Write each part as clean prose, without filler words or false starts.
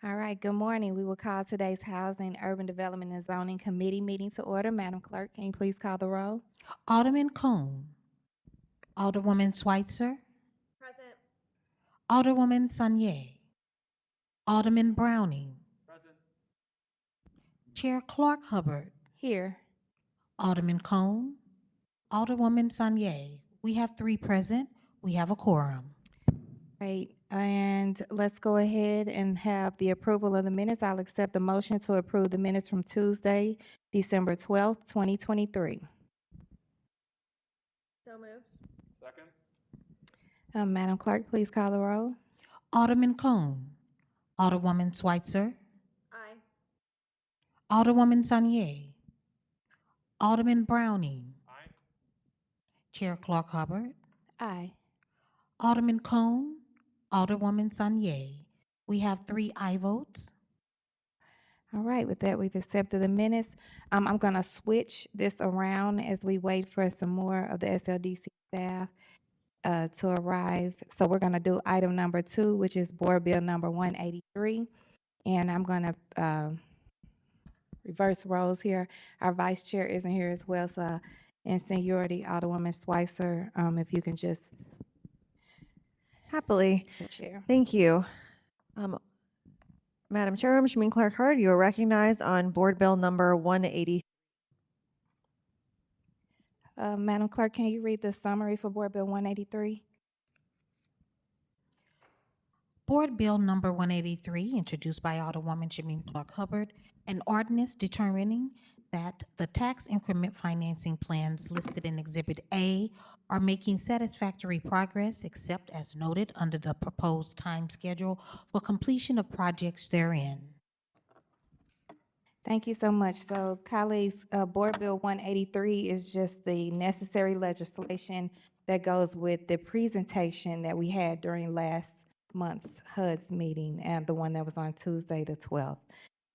All right, good morning. We will call today's Housing, Urban Development, and Zoning Committee meeting to order. Madam Clerk, can you please call the roll? Alderman Cone. Alderwoman Schweitzer. Present. Alderwoman Sanier. Alderman Browning. Present. Chair Clark Hubbard. Here. Alderman Cone. Alderwoman Sanier. We have 3 present. We have a quorum. Great, and let's go ahead and have the approval of the minutes. I'll accept the motion to approve the minutes from Tuesday, December 12th, 2023. So moved. Second. Madam Clerk, please call the roll. Alderman Cone. Alderwoman Schweitzer. Aye. Alderwoman Sanier. Alderman Browning. Aye. Chair Clark Hubbard. Aye. Alderman Cone. Alderwoman Sanier. We have 3 aye votes. All right, with that, we've accepted the minutes. I'm going to switch this around as we wait for some more of the SLDC staff to arrive. So we're going to do item number 2, which is Board Bill number 183. And I'm going to reverse roles here. Our vice chair isn't here as well. So in seniority, Alderwoman Schweitzer, if you can just Happily. chair. Thank you. Madam Chairwoman Shamin Clark Hurd, you are recognized on Board Bill number 180. Madam Clerk, can you read the summary for Board Bill 183? Board Bill number 183, introduced by Alderwoman Shamin Clark Hubbard, an ordinance determining that the tax increment financing plans listed in Exhibit A are making satisfactory progress except as noted under the proposed time schedule for completion of projects therein. Thank you so much. So colleagues, Board Bill 183 is just the necessary legislation that goes with the presentation that we had during last month's HUD's meeting and the one that was on Tuesday, the 12th.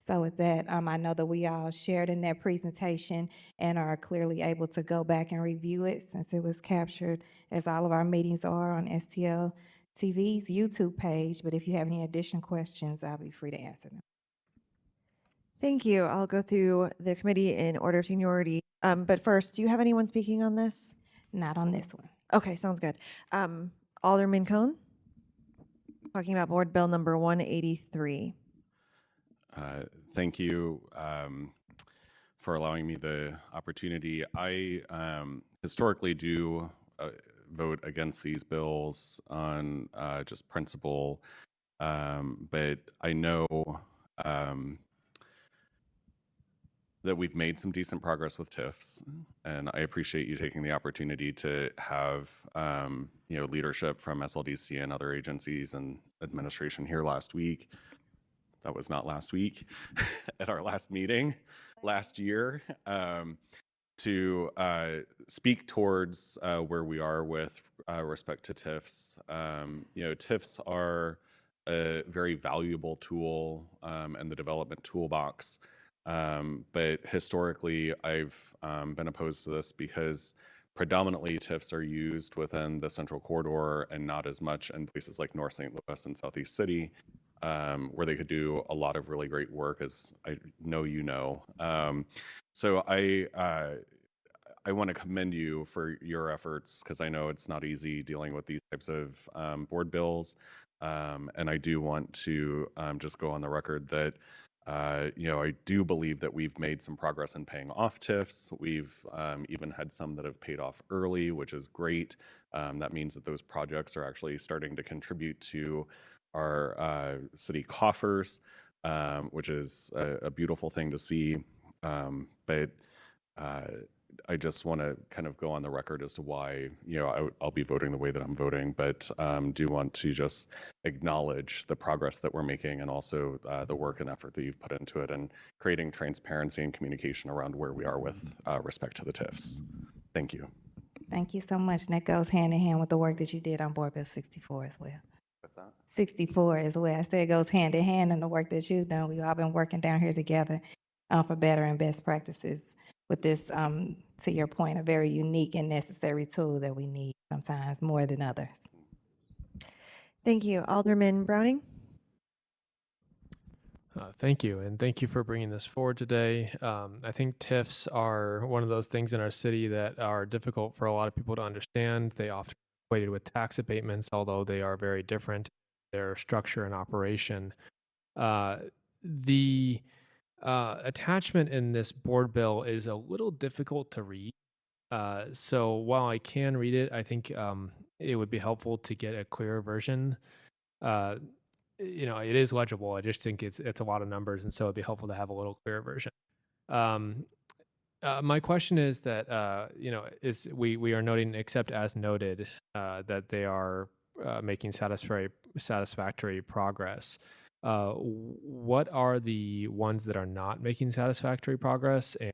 So with that, I know that we all shared in that presentation and are clearly able to go back and review it since it was captured, as all of our meetings are, on STL TV's YouTube page. But if you have any additional questions, I'll be free to answer them. Thank you. I'll go through the committee in order of seniority. But first, do you have anyone speaking on this? Not on this one. Okay, sounds good. Alderman Cone, talking about Board Bill number 183. Thank you for allowing me the opportunity. I historically do vote against these bills on just principle, but I know that we've made some decent progress with TIFs, and I appreciate you taking the opportunity to have leadership from SLDC and other agencies and administration here last week. That was not last week, at our last meeting last year, to speak towards where we are with respect to TIFs. TIFs are a very valuable tool in the development toolbox. But historically, I've been opposed to this because predominantly TIFs are used within the Central Corridor and not as much in places like North St. Louis and Southeast City, where they could do a lot of really great work, as I know you know. So I want to commend you for your efforts, because I know it's not easy dealing with these types of board bills. And I do want to just go on the record that I do believe that we've made some progress in paying off TIFs. We've even had some that have paid off early, which is great. That means that those projects are actually starting to contribute to our city coffers, which is a beautiful thing to see. But I just want to kind of go on the record as to why, I'll be voting the way that I'm voting, but do want to just acknowledge the progress that we're making, and also the work and effort that you've put into it, and creating transparency and communication around where we are with respect to the TIFs. Thank you. Thank you so much. And that goes hand in hand with the work that you did on Board Bill 64 as well. What's that? 64 as well. I said it goes hand in hand in the work that you've done. We've all been working down here together for better and best practices with this, to your point, a very unique and necessary tool that we need sometimes more than others. Thank you. Alderman Browning? Thank you, and thank you for bringing this forward today. I think TIFs are one of those things in our city that are difficult for a lot of people to understand. They often are equated with tax abatements, although they are very different in their structure and operation. The attachment in this board bill is a little difficult to read. So while I can read it, I think it would be helpful to get a clearer version. Uh, it is legible. I just think it's a lot of numbers, and so it'd be helpful to have a little clearer version. Um, my question is that is we are noting, except as noted, that they are making satisfactory progress. What are the ones that are not making satisfactory progress, and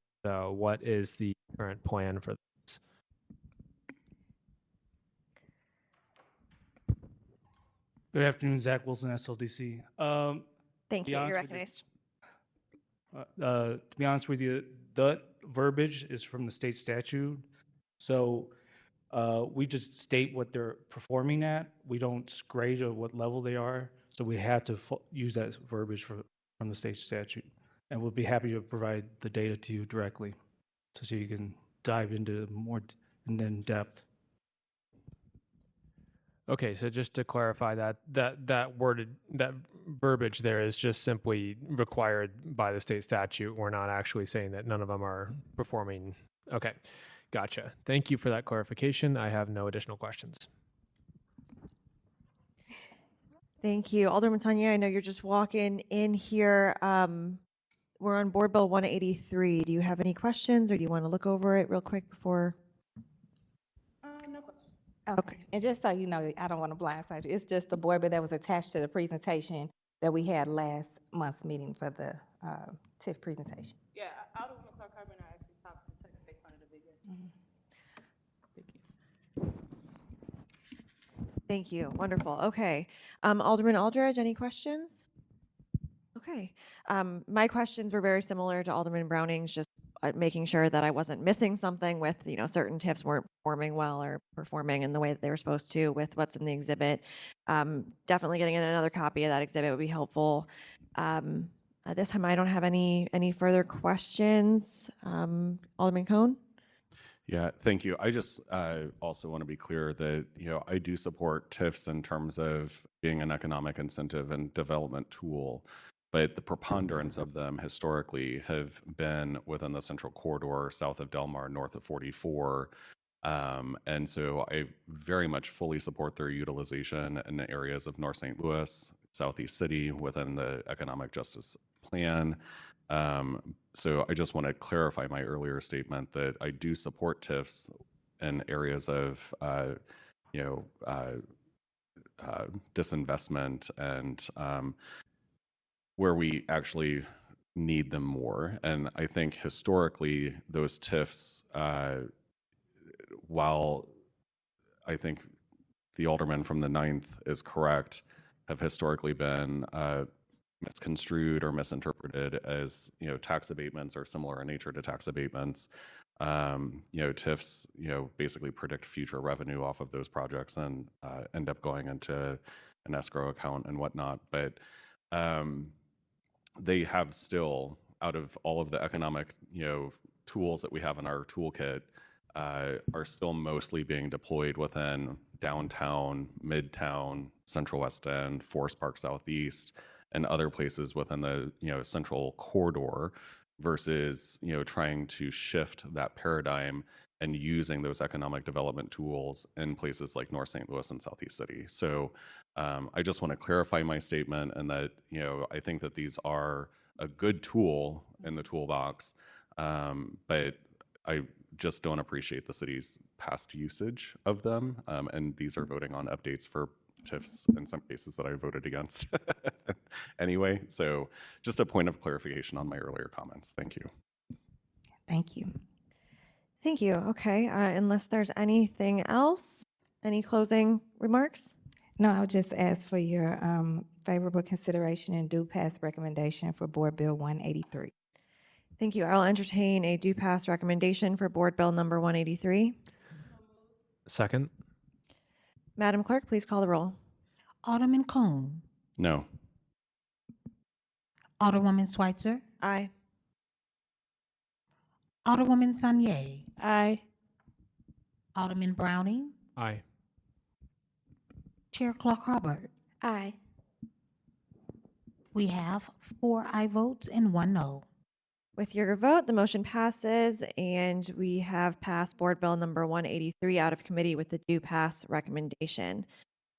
what is the current plan for this? Good afternoon, Zach Wilson, SLDC. Thank Be you. honest You're with you. recognized. To be honest with you, the verbiage is from the state statute. So we just state what they're performing at. We don't grade or what level they are. So we have to use that verbiage from the state statute. And we'll be happy to provide the data to you directly so you can dive into more in depth. Okay, so just to clarify that verbiage there is just simply required by the state statute. We're not actually saying that none of them are performing. Okay, gotcha. Thank you for that clarification. I have no additional questions. Thank you. Alderman Tanya, I know you're just walking in here. We're on Board Bill 183. Do you have any questions, or do you want to look over it real quick before? Okay, and just so you know, I don't want to blindside you, it's just the board bill that was attached to the presentation that we had last month's meeting for the TIF presentation. Yeah, Alderman Clark Hubbard and I actually talked to take a big part of the video. Thank you. Wonderful. Okay. Alderman Aldridge, any questions? Okay. My questions were very similar to Alderman Browning's, just making sure that I wasn't missing something with, certain TIFs weren't performing well or performing in the way that they were supposed to with what's in the exhibit. Definitely getting another copy of that exhibit would be helpful. At this time, I don't have any further questions. Alderman Cone? Yeah, thank you. I just also want to be clear that, I do support TIFs in terms of being an economic incentive and development tool, but the preponderance of them historically have been within the central corridor, south of Delmar, north of 44. And so I very much fully support their utilization in the areas of North St. Louis, Southeast City within the economic justice plan. So I just want to clarify my earlier statement that I do support TIFs in areas of, disinvestment and where we actually need them more. And I think historically, those TIFs, while I think the alderman from the 9th is correct, have historically been misconstrued or misinterpreted as tax abatements or similar in nature to tax abatements. TIFs basically predict future revenue off of those projects and end up going into an escrow account and whatnot. But they have still, out of all of the economic tools that we have in our toolkit, are still mostly being deployed within downtown, midtown, Central West End, Forest Park Southeast, and other places within the central corridor, versus trying to shift that paradigm and using those economic development tools in places like North St. Louis and Southeast City. So I just want to clarify my statement, and that I think that these are a good tool in the toolbox, but I just don't appreciate the city's past usage of them. And these are voting on updates for TIFs in some cases that I voted against anyway. So just a point of clarification on my earlier comments. Thank you. Thank you. Thank you. Okay. Unless there's anything else, any closing remarks? No, I'll just ask for your favorable consideration and due pass recommendation for Board Bill 183. Thank you. I'll entertain a due pass recommendation for Board Bill number 183. Second. Madam Clerk, please call the roll. Alderman Cone, No. Alderwoman Schweitzer, Aye. Alderwoman Sanye, Aye. Alderman Browning, Aye. Chair Clark Hubbard. Aye. We have 4 aye votes and 1 no. With your vote, the motion passes, and we have passed Board Bill number 183 out of committee with the due pass recommendation.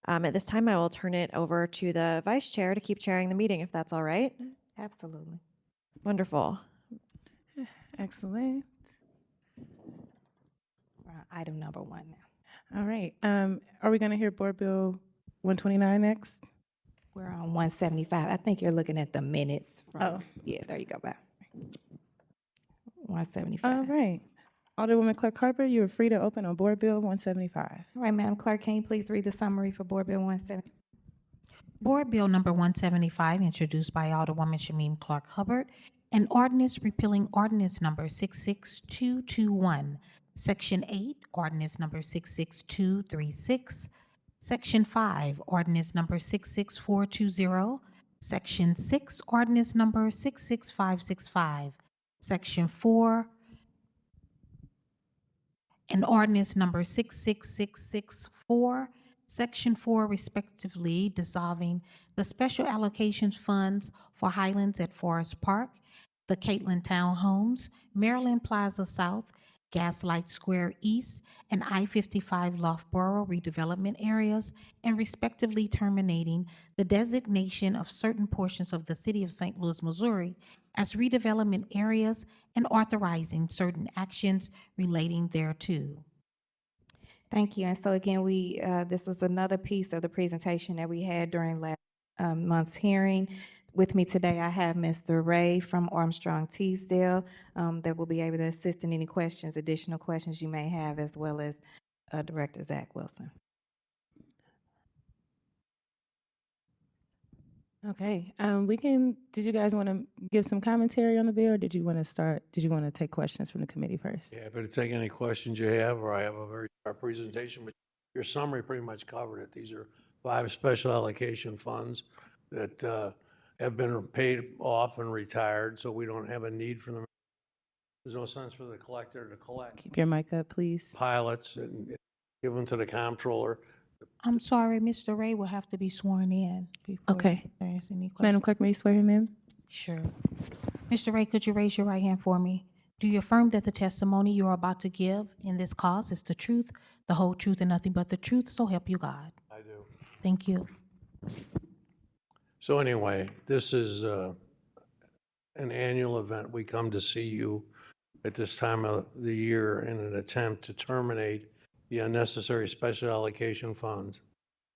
At this time, I will turn it over to the vice chair to keep chairing the meeting, if that's all right. Absolutely. Wonderful. Excellent. We're on item number 1 now. All right. Are we going to hear Board Bill 129 next? We're on 175. I think you're looking at the minutes from, Oh. yeah, there you go, Bob. 175. All right. Alderwoman Clark Harper, you are free to open on Board Bill 175. All right, Madam Clerk, can you please read the summary for Board Bill 175? Board Bill number 175, introduced by Alderwoman Shamim Clark Hubbard, an ordinance repealing ordinance number 66221, Section 8, ordinance number 66236, Section 5, ordinance number 66420, Section 6, ordinance number 66565, Section 4, and ordinance number 66664, Section 4 respectively, dissolving the special allocations funds for Highlands at Forest Park, the Caitlin Townhomes, Maryland Plaza South, Gaslight Square East, and I-55 Loughborough redevelopment areas, and respectively terminating the designation of certain portions of the city of St. Louis, Missouri as redevelopment areas and authorizing certain actions relating thereto. Thank you. And so again, this was another piece of the presentation that we had during last month's hearing. With me today, I have Mr. Ray from Armstrong Teasdale that will be able to assist in any questions, additional questions you may have, as well as Director Zach Wilson. Okay. Did you guys want to give some commentary on the bill, or did you want to take questions from the committee first? Yeah, but to take any questions you have, or I have a very short presentation, but your summary pretty much covered it. These are 5 special allocation funds that have been paid off and retired, so we don't have a need for them. There's no sense for the collector to collect Keep your mic up, please. pilots and give them to the comptroller. I'm sorry, Mr. Ray will have to be sworn in before Okay. there's any Madam questions. Clerk, may you swear him in? Sure. Mr. Ray, could you raise your right hand for me? Do you affirm that the testimony you are about to give in this cause is the truth, the whole truth, and nothing but the truth, so help you God? I do. Thank you. So anyway, this is an annual event. We come to see you at this time of the year in an attempt to terminate the unnecessary special allocation funds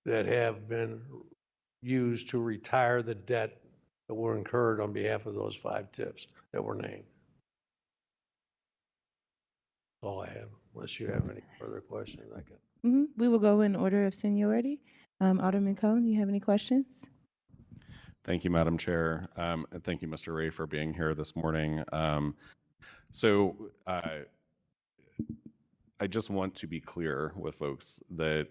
that have been used to retire the debt that were incurred on behalf of those 5 tips that were named. That's all I have, unless you have any further questions. I can. We will go in order of seniority. Alderman Cohen, you have any questions? Thank you, Madam Chair. And thank you, Mr. Ray, for being here this morning. So I just want to be clear with folks that,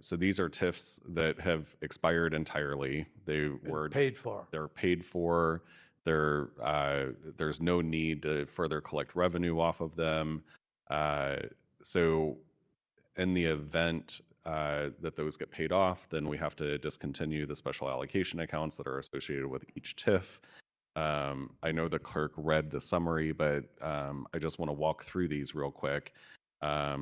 so these are TIFs that have expired entirely. They were Paid for. They're paid for. There's no need to further collect revenue off of them. So in the event that those get paid off, then we have to discontinue the special allocation accounts that are associated with each TIF. I know the clerk read the summary, but I just want to walk through these real quick.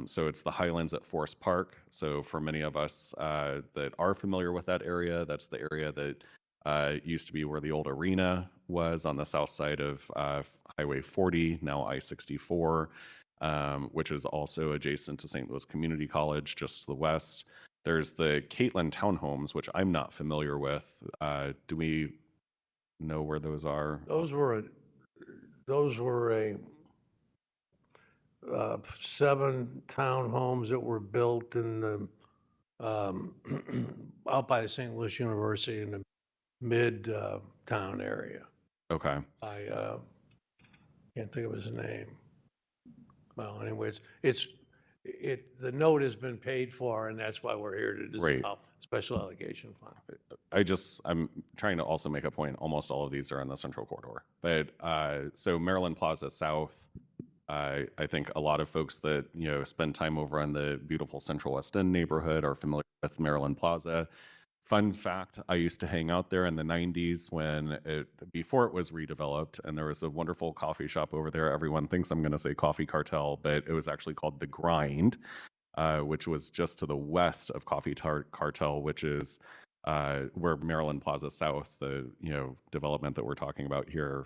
So it's the Highlands at Forest Park. So for many of us that are familiar with that area, that's the area that used to be where the old arena was on the south side of Highway 40, now I-64, which is also adjacent to St. Louis Community College, just to the west. There's the Caitlin Townhomes, which I'm not familiar with. Do we know where those are? Those were 7 townhomes that were built in the out by the St. Louis University in the mid town area. Okay. I can't think of his name. Well, anyways, it's the note has been paid for, and that's why we're here to Right. dissolve special allocation fund. I'm trying to also make a point. Almost all of these are in the central corridor, but so Maryland Plaza South. I think a lot of folks that spend time over in the beautiful Central West End neighborhood are familiar with Maryland Plaza. Fun fact: I used to hang out there in the '90s before it was redeveloped, and there was a wonderful coffee shop over there. Everyone thinks I'm going to say Coffee Cartel, but it was actually called The Grind, which was just to the west of Coffee Cartel, which is where Maryland Plaza South, the development that we're talking about here,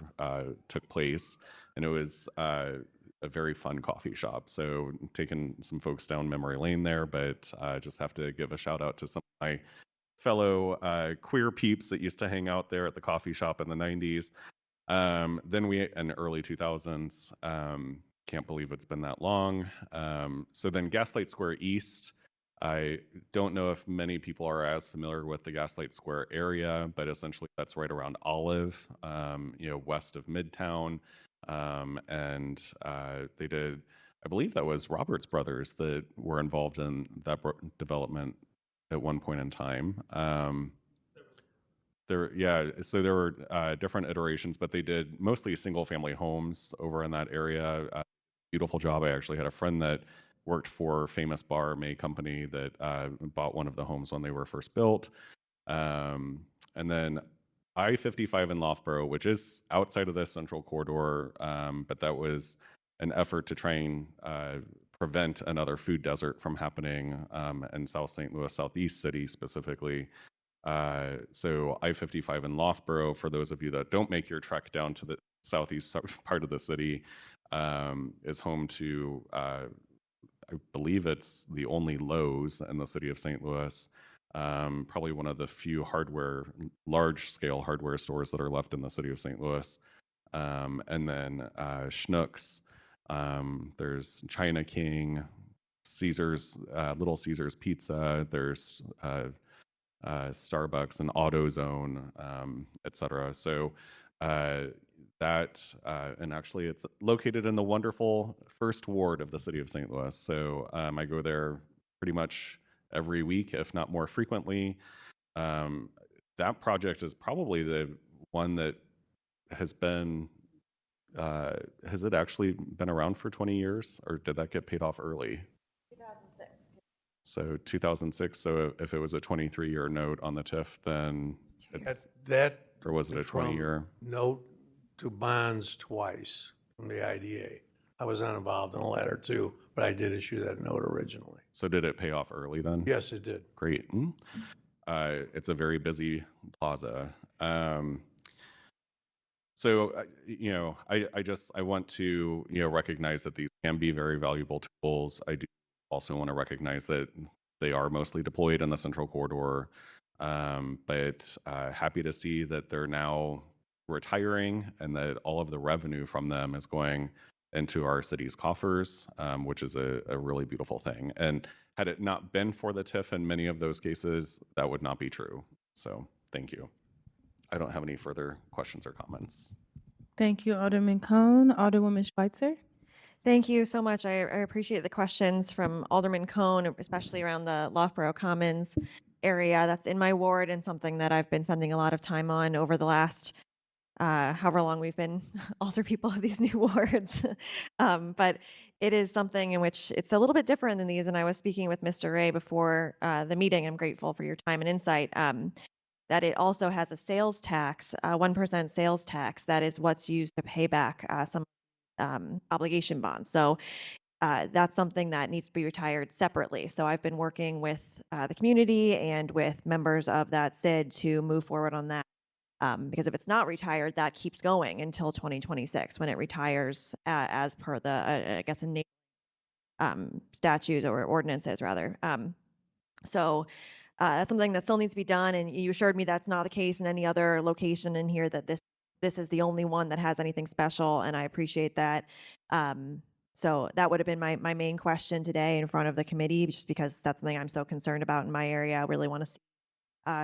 took place, and it was a very fun coffee shop. So taking some folks down memory lane there, but just have to give a shout out to some of my fellow queer peeps that used to hang out there at the coffee shop in the 90s. Then in early 2000s, can't believe it's been that long. So then Gaslight Square East, I don't know if many people are as familiar with the Gaslight Square area, but essentially that's right around Olive, west of Midtown. And they did, I believe that was Roberts Brothers that were involved in that development at one point in time. So there were different iterations, but they did mostly single family homes over in that area. Beautiful job. I actually had a friend that worked for Famous Bar May Company that bought one of the homes when they were first built. And then I-55 in Loughborough, which is outside of the central corridor, but that was an effort to try and prevent another food desert from happening in South St. Louis, Southeast City specifically. So I-55 in Loughborough, for those of you that don't make your trek down to the southeast part of the city, is home to, I believe it's the only Lowe's in the city of St. Louis. Probably one of the few large-scale hardware stores that are left in the city of St. Louis. And then Schnucks, there's China King, Caesar's, Little Caesar's Pizza, there's Starbucks and AutoZone, et cetera. So and actually it's located in the wonderful first ward of the city of St. Louis. So I go there pretty much every week, if not more frequently. That project is probably the one that has been, has it actually been around for 20 years, or did that get paid off early? 2006. So 2006, so if it was a 23-year note on the TIF, then it's, or was it a from 20-year? Note to bonds twice from the IDA. I was not involved in the latter two, but I did issue that note originally. So did it pay off early then? Yes, it did. Great. It's a very busy plaza. So, I want to, recognize that these can be very valuable tools. I do also want to recognize that they are mostly deployed in the central corridor. But happy to see that they're now retiring and that all of the revenue from them is going into our city's coffers, which is a really beautiful thing. And had it not been for the TIF in many of those cases, that would not be true. So thank you. I don't have any further questions or comments. Thank you, Alderman Cone. Alderwoman Schweitzer. Thank you so much. I appreciate the questions from Alderman Cone, especially around the Loughborough Commons area. That's in my ward and something that I've been spending a lot of time on over the last however long we've been alder people of these new wards. But it is something in which it's a little bit different than these. And I was speaking with Mr. Ray before the meeting. I'm grateful for your time and insight. That it also has a sales tax, 1% sales tax, that is what's used to pay back some obligation bonds. So that's something that needs to be retired separately. So I've been working with the community and with members of that SID to move forward on that. Because if it's not retired, that keeps going until 2026 when it retires as per the, I guess, statutes or ordinances rather. So that's something that still needs to be done. And you assured me that's not the case in any other location in here, that this is the only one that has anything special. And I appreciate that. So that would have been my main question today in front of the committee, just because that's something I'm so concerned about in my area. I really want to see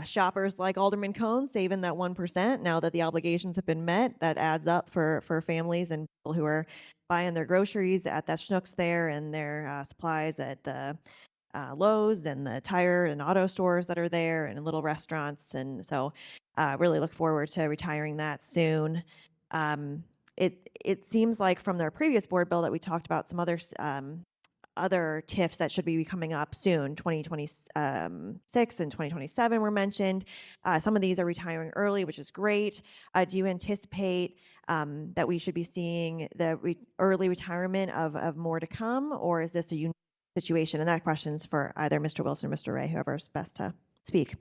shoppers like Alderman Cone saving that 1% now that the obligations have been met. That adds up for families and people who are buying their groceries at that Schnucks there and their supplies at the Lowe's and the tire and auto stores that are there and little restaurants. And so really look forward to retiring that soon. It seems like from their previous board bill that we talked about some other TIFs that should be coming up soon. 2026 and 2027 were mentioned. Some of these are retiring early, which is great. Do you anticipate that we should be seeing the early retirement of more to come, or is this a unique situation? And that question's for either Mr. Wilson or Mr. Ray, whoever's best to speak.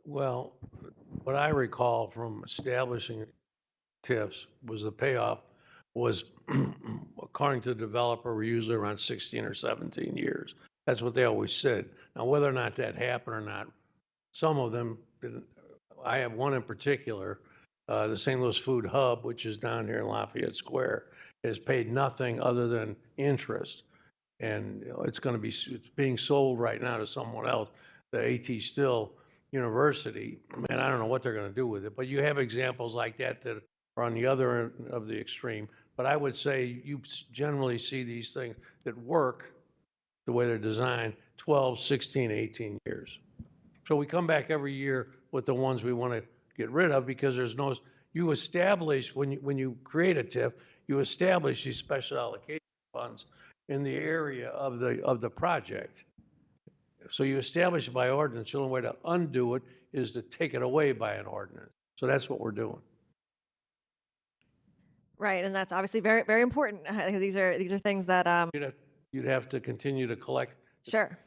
Well, what I recall from establishing TIFs was the payoff was, according to the developer, we're usually around 16 or 17 years. That's what they always said. Now, whether or not that happened or not, some of them didn't. I have one in particular, the St. Louis Food Hub, which is down here in Lafayette Square, has paid nothing other than interest. And it's going to be, it's being sold right now to someone else, the A.T. Still University, and I don't know what they're going to do with it. But you have examples like that that are on the other end of the extreme. But I would say you generally see these things that work the way they're designed 12, 16, 18 years. So we come back every year with the ones we want to get rid of because there's no, you establish, when you create a TIF, you establish these special allocation funds in the area of the project. So you establish it by ordinance. The only way to undo it is to take it away by an ordinance. So that's what we're doing. Right, and that's obviously very, very important. These are things that You'd have to continue to collect, sure.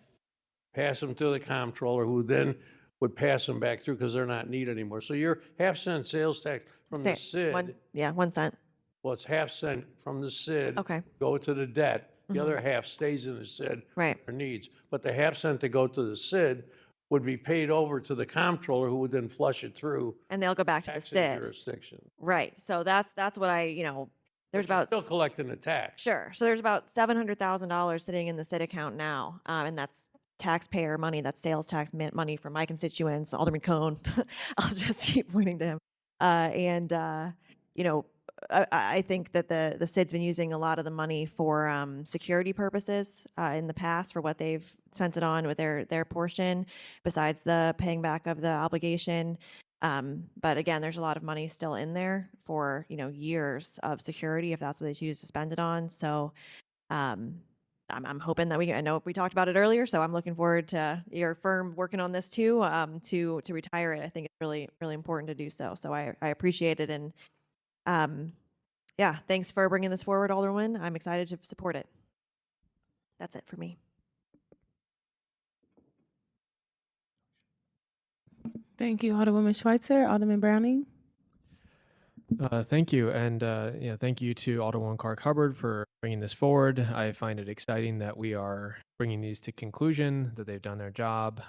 pass them to the comptroller, who then would pass them back through because they're not needed anymore. So your half-cent sales tax from the SID, 1 cent. well, it's half-cent from the SID, Okay. go to the debt. The other half stays in the SID Right. for needs. But the half-cent to go to the SID would be paid over to the comptroller, who would then flush it through And they'll go back to the taxing SID. jurisdiction. Right. So that's what there's But you're about still collecting the tax. sure. So there's about $700,000 sitting in the SID account now, and that's taxpayer money. That's sales tax money from my constituents, Alderman Cone. I'll just keep pointing to him. I think that the SID's been using a lot of the money for security purposes in the past for what they've spent it on with their portion, besides the paying back of the obligation. But again, there's a lot of money still in there for years of security if that's what they choose to spend it on. So I'm hoping that I know we talked about it earlier, so I'm looking forward to your firm working on this too, to retire it. I think it's really, really important to do so. So I appreciate it. And yeah, thanks for bringing this forward, Alderman. I'm excited to support it. That's it for me. Thank you, Alderwoman Schweitzer. Alderman Browning. Thank you, and thank you to Alderwoman Clark Hubbard for bringing this forward. I find it exciting that we are bringing these to conclusion, that they've done their job.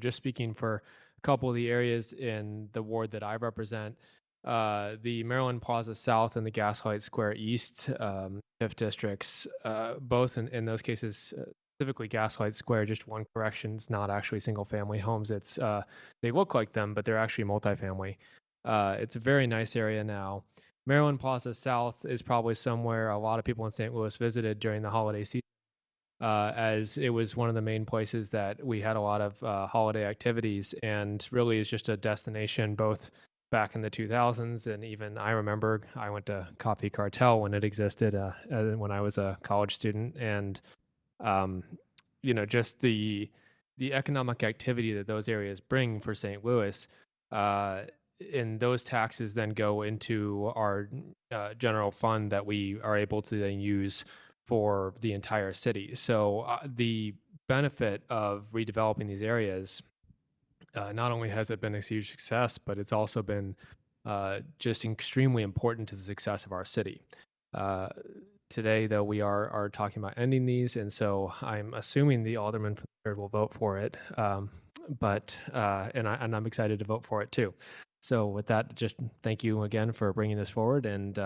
Just speaking for a couple of the areas in the ward that I represent, the Maryland Plaza South and the Gaslight Square East TIF districts, both in those cases, specifically Gaslight Square, just one correction, it's not actually single-family homes. It's they look like them, but they're actually multifamily. It's a very nice area now. Maryland Plaza South is probably somewhere a lot of people in St. Louis visited during the holiday season, as it was one of the main places that we had a lot of holiday activities, and really is just a destination both back in the 2000s, and even I remember I went to Coffee Cartel when it existed when I was a college student, and just the economic activity that those areas bring for St. Louis, and those taxes then go into our general fund that we are able to then use for the entire city. So the benefit of redeveloping these areas, not only has it been a huge success, but it's also been just extremely important to the success of our city. Today, though, we are talking about ending these, and so I'm assuming the alderman from the 3rd will vote for it. And I'm excited to vote for it too. So with that, just thank you again for bringing this forward, and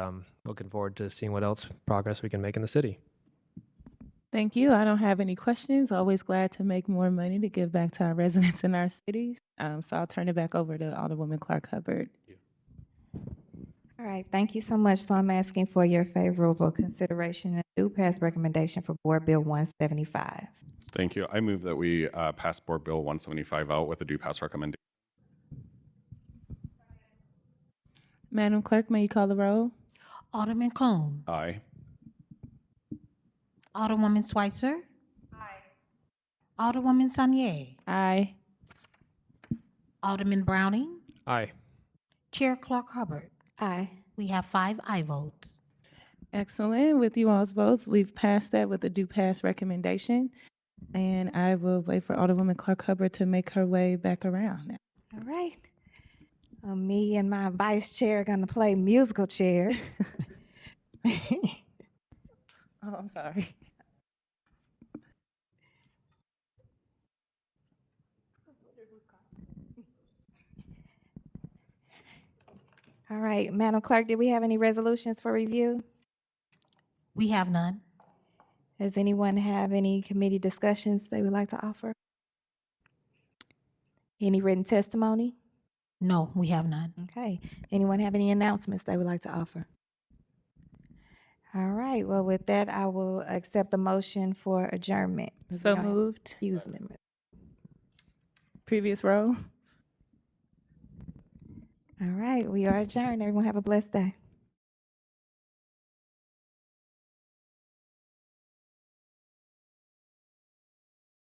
looking forward to seeing what else progress we can make in the city. Thank you. I don't have any questions. Always glad to make more money to give back to our residents in our cities. So I'll turn it back over to Alderwoman Clark Hubbard. All right, thank you so much. So I'm asking for your favorable consideration and do pass recommendation for Board Bill 175. Thank you. I move that we pass Board Bill 175 out with a due pass recommendation. Madam Clerk, may you call the roll? Alderman Clune. Aye. Alderwoman Schweitzer. Alderwoman Sanier. Aye. Alderman Browning. Aye. Chair Clark Hubbard. Aye. We have 5 aye votes. Excellent. With you all's votes, we've passed that with a due pass recommendation. And I will wait for Alderwoman Clark Hubbard to make her way back around now. All right. Me and my vice chair are going to play musical chairs. Oh, I'm sorry. All right, Madam Clerk, did we have any resolutions for review? We have none. Does anyone have any committee discussions they would like to offer? Any written testimony? No, we have none. Okay. Anyone have any announcements they would like to offer? All right. Well, with that, I will accept the motion for adjournment. We So don't have moved. excuse me. Previous row. All right. We are adjourned. Everyone have a blessed day.